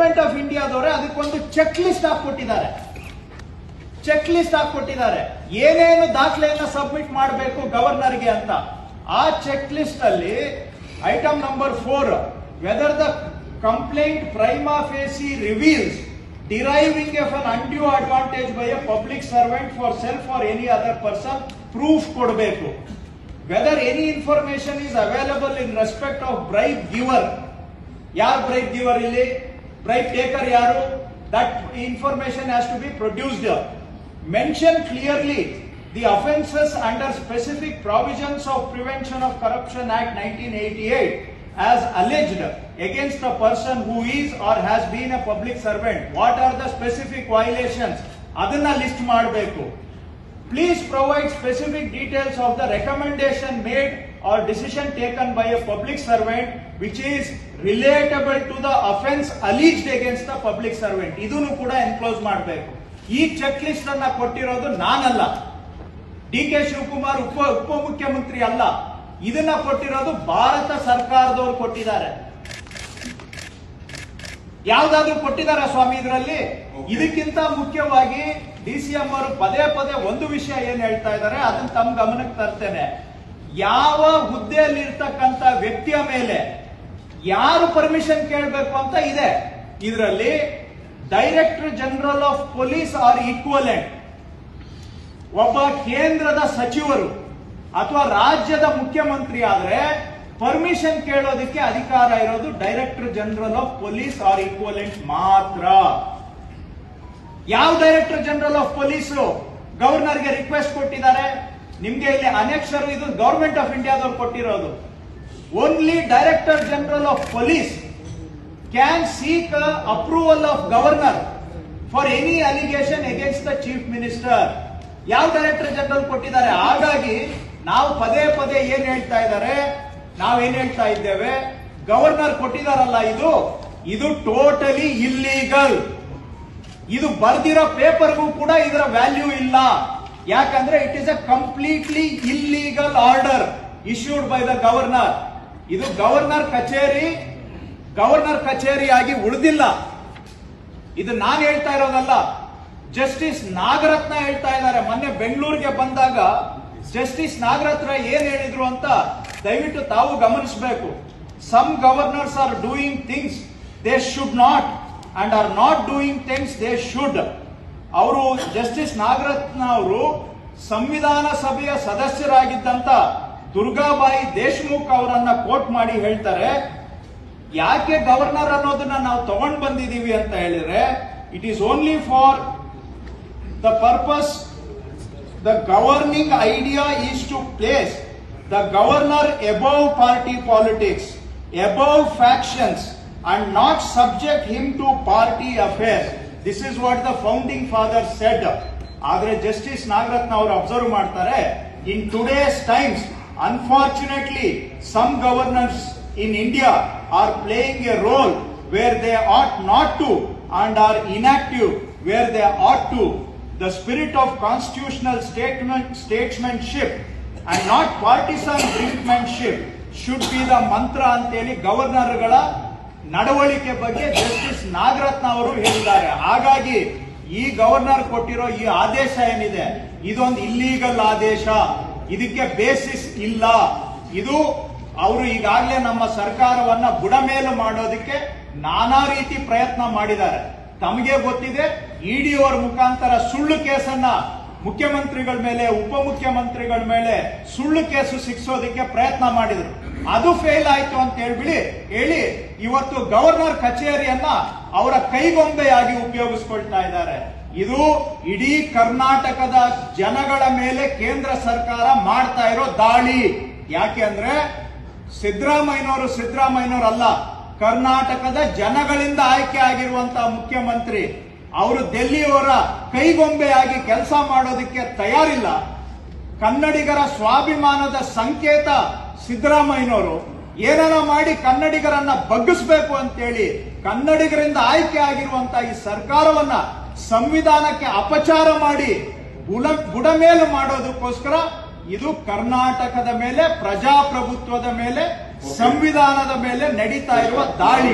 Government of ಇಂಡಿಯಾದವರೇ ಅದಕ್ಕೊಂದು check list ಹಾಕೊಟ್ಟಿದ್ದಾರೆ. ಏನೇನು ದಾಖಲೆಯನ್ನ submit ಮಾಡಬೇಕು ಗವರ್ನರ್ಗೆ ಅಂತ. ಆ ಚೆಕ್ ಲಿಸ್ಟ್ ಅಲ್ಲಿ item number 4, whether the complaint Prima ಫೇಸಿ reveals deriving of an undue advantage by a public servant for self or any other person, proof ಕೊಡಬೇಕು. Whether any information is available in respect of bribe giver, ಯಾರು bribe giver ಇಲ್ಲಿ, bribe taker ಯಾರು, that information has to be produced. Mention clearly the offences under specific provisions of Prevention of Corruption Act 1988 as alleged against a person who is or has been a public servant. What are the specific violations? Adanna list ಮಾಡಬೇಕು. Please provide specific details of the recommendation made or decision taken by a public servant which is relatable to the offense alleged against the public servant. ಇದನ್ನು ಕೂಡ enclose ಮಾಡಬೇಕು. ಈ check list ಅನ್ನ ಕೊಟ್ಟಿರೋದು ನಾನಲ್ಲ, D K Shivakumar ಉಪಮುಖ್ಯಮಂತ್ರಿ ಅಲ್ಲ, ಇದನ್ನ ಕೊಟ್ಟಿರೋದು ಭಾರತ ಸರ್ಕಾರದವರು ಕೊಟ್ಟಿದ್ದಾರೆ. ಯಾವ್ದಾದ್ರು ಕೊಟ್ಟಿದ್ದಾರೆ ಸ್ವಾಮಿ ಇದರಲ್ಲಿ? ಇದಕ್ಕಿಂತ ಮುಖ್ಯವಾಗಿ ಡಿಸಿಎಂ ಅವರು ಪದೇ ಒಂದು ವಿಷಯ ಏನ್ ಹೇಳ್ತಾ ಇದ್ದಾರೆ ಅದನ್ನ ತಮ್ಮ ಗಮನಕ್ಕೆ ತರ್ತೇನೆ. ಯಾವ ಹುದ್ದೆಯಲ್ಲಿ ಇರ್ತಕ್ಕಂತ ವ್ಯಕ್ತಿಯ ಮೇಲೆ ಯಾರು ಪರ್ಮಿಷನ್ ಕೇಳಬೇಕು ಅಂತ ಇದೆ. ಇದರಲ್ಲಿ director general of police or equivalent, ಒಬ್ಬ ಕೇಂದ್ರದ ಸಚಿವರು ಅಥವಾ ರಾಜ್ಯದ ಮುಖ್ಯಮಂತ್ರಿ ಆದ್ರೆ ಪರ್ಮಿಷನ್ ಕೇಳೋದಕ್ಕೆ ಅಧಿಕಾರ ಇರೋದು director general of police or equivalent ಮಾತ್ರ. ಯಾವ ಡೈರೆಕ್ಟರ್ ಜನರಲ್ ಆಫ್ ಪೊಲೀಸ್ ಗವರ್ನರ್ಗೆ ರಿಕ್ವೆಸ್ಟ್ ಕೊಟ್ಟಿದ್ದಾರೆ? ನಿಮ್ಗೆ ಇಲ್ಲಿ ಅನೆಕ್ಷರ್ ಇದು ಗವರ್ಮೆಂಟ್ ಆಫ್ ಇಂಡಿಯಾದವ್ರು ಕೊಟ್ಟಿರೋದು. Only director general of police can seek approval of governor for any allegation against the chief minister. ಯಾವ ಡೈರೆಕ್ಟರ್ ಜನರಲ್ ಕೊಟ್ಟಿದ್ದಾರೆ? ಹಾಗಾಗಿ ನಾವು ಪದೇ ಏನ್ ಹೇಳ್ತಾ ಇದ್ದಾರೆ, ನಾವೇನ್ ಹೇಳ್ತಾ ಇದ್ದೇವೆ, ಗವರ್ನರ್ ಕೊಟ್ಟಿದಾರಲ್ಲ ಇದು ಟೋಟಲಿ ಇಲ್ಲೀಗಲ್. ಇದು ಬರ್ದಿರೋ ಪೇಪರ್ಗೂ ಕೂಡ ಇದರ ವ್ಯಾಲ್ಯೂ ಇಲ್ಲ. ಯಾಕಂದ್ರೆ it is a completely illegal order issued by the governor. ಇದು ಗವರ್ನರ್ ಕಚೇರಿಯಾಗಿ ಉಳಿದಿಲ್ಲ. ಇದು ನಾನು ಹೇಳ್ತಾ ಇರೋದಲ್ಲ, ಜಸ್ಟಿಸ್ ನಾಗರತ್ನ ಹೇಳ್ತಾ ಇದ್ದಾರೆ. ಮೊನ್ನೆ ಬೆಂಗಳೂರಿಗೆ ಬಂದಾಗ ಜಸ್ಟಿಸ್ ನಾಗರತ್ನ ಏನ್ ಹೇಳಿದ್ರು ಅಂತ ದಯವಿಟ್ಟು ತಾವು ಗಮನಿಸಬೇಕು. Some governors are doing things they should not and are not doing things they should. ಅವರು ಜಸ್ಟಿಸ್ ನಾಗರತ್ನ ಅವರು ಸಂವಿಧಾನ ಸಭೆಯ ಸದಸ್ಯರಾಗಿದ್ದಂತ ದುರ್ಗಾಬಾಯಿ ದೇಶಮುಖ್ ಅವರನ್ನ ಕೋಟ್ ಮಾಡಿ ಹೇಳ್ತಾರೆ, ಯಾಕೆ ಗವರ್ನರ್ ಅನ್ನೋದನ್ನ ನಾವು ತಗೊಂಡ್ ಬಂದಿದೀವಿ ಅಂತ ಹೇಳಿದ್ರೆ, it is only for the purpose, the governing idea is to place the governor above party politics, above factions, and not subject him to party affairs. This is what the founding fathers said. Adre Justice Nagaratna ಅವರು observe ಮಾಡ್ತಾರೆ, in today's times unfortunately some governors in India are playing a role where they ought not to and are inactive where they ought to. The spirit of constitutional statesmanship and not partisan brinkmanship should be the mantra ಅಂತೇಳಿ ಗವರ್ನರ್ಗಳ ನಡವಳಿಕೆ ಬಗ್ಗೆ justice Nagarathna ಅವರು ಹೇಳಿದ್ದಾರೆ. ಹಾಗಾಗಿ ಈ governor ಕೊಟ್ಟಿರೋ ಈ ಆದೇಶ ಏನಿದೆ ಇದೊಂದು ಇಲ್ಲೀಗಲ್ ಆದೇಶ, ಇದಕ್ಕೆ ಬೇಸಿಸ್ ಇಲ್ಲ. ಇದು ಅವರು ಈಗಾಗಲೇ ನಮ್ಮ ಸರ್ಕಾರವನ್ನ ಬುಡಮೇಲು ಮಾಡೋದಕ್ಕೆ ನಾನಾ ರೀತಿ ಪ್ರಯತ್ನ ಮಾಡಿದ್ದಾರೆ. ತಮಗೆ ಗೊತ್ತಿದೆ, ಇಡಿ ಅವರ ಮುಖಾಂತರ ಸುಳ್ಳು ಕೇಸನ್ನ ಮುಖ್ಯಮಂತ್ರಿಗಳ ಮೇಲೆ ಉಪಮುಖ್ಯಮಂತ್ರಿಗಳ ಮೇಲೆ ಸುಳ್ಳು ಕೇಸು ಸಿಕ್ಸೋದಕ್ಕೆ ಪ್ರಯತ್ನ ಮಾಡಿದ್ರು. ಅದು ಫೇಲ್ ಆಯ್ತು ಅಂತ ಹೇಳಿ ಇವತ್ತು ಗವರ್ನರ್ ಕಚೇರಿಯನ್ನ ಅವರ ಕೈಗೊಂಬೆಯಾಗಿ ಉಪಯೋಗಿಸ್ಕೊಳ್ತಾ ಇದ್ದಾರೆ. ಇದು ಇಡೀ ಕರ್ನಾಟಕದ ಜನಗಳ ಮೇಲೆ ಕೇಂದ್ರ ಸರ್ಕಾರ ಮಾಡ್ತಾ ಇರೋ ದಾಳಿ. ಯಾಕೆ ಅಂದ್ರೆ ಸಿದ್ದರಾಮಯ್ಯನವರು ಅಲ್ಲ, ಕರ್ನಾಟಕದ ಜನಗಳಿಂದ ಆಯ್ಕೆ ಆಗಿರುವಂತಹ ಮುಖ್ಯಮಂತ್ರಿ. ಅವರು ಡೆಲ್ಲಿಯವರ ಕೈಗೊಂಬೆಯಾಗಿ ಕೆಲಸ ಮಾಡೋದಕ್ಕೆ ತಯಾರಿಲ್ಲ. ಕನ್ನಡಿಗರ ಸ್ವಾಭಿಮಾನದ ಸಂಕೇತ ಸಿದ್ದರಾಮಯ್ಯನವರು ಏನಾರ ಮಾಡಿ ಕನ್ನಡಿಗರನ್ನ ಬಗ್ಗಿಸಬೇಕು ಅಂತೇಳಿ ಕನ್ನಡಿಗರಿಂದ ಆಯ್ಕೆ ಆಗಿರುವಂತಹ ಈ ಸರ್ಕಾರವನ್ನ ಸಂವಿಧಾನಕ್ಕೆ ಅಪಚಾರ ಮಾಡಿ ಬುಡಮೇಲು ಮಾಡೋದಕ್ಕೋಸ್ಕರ ಇದು ಕರ್ನಾಟಕದ ಮೇಲೆ, ಪ್ರಜಾಪ್ರಭುತ್ವದ ಮೇಲೆ, ಸಂವಿಧಾನದ ಮೇಲೆ ನಡೀತಾ ಇರುವ ದಾಳಿ.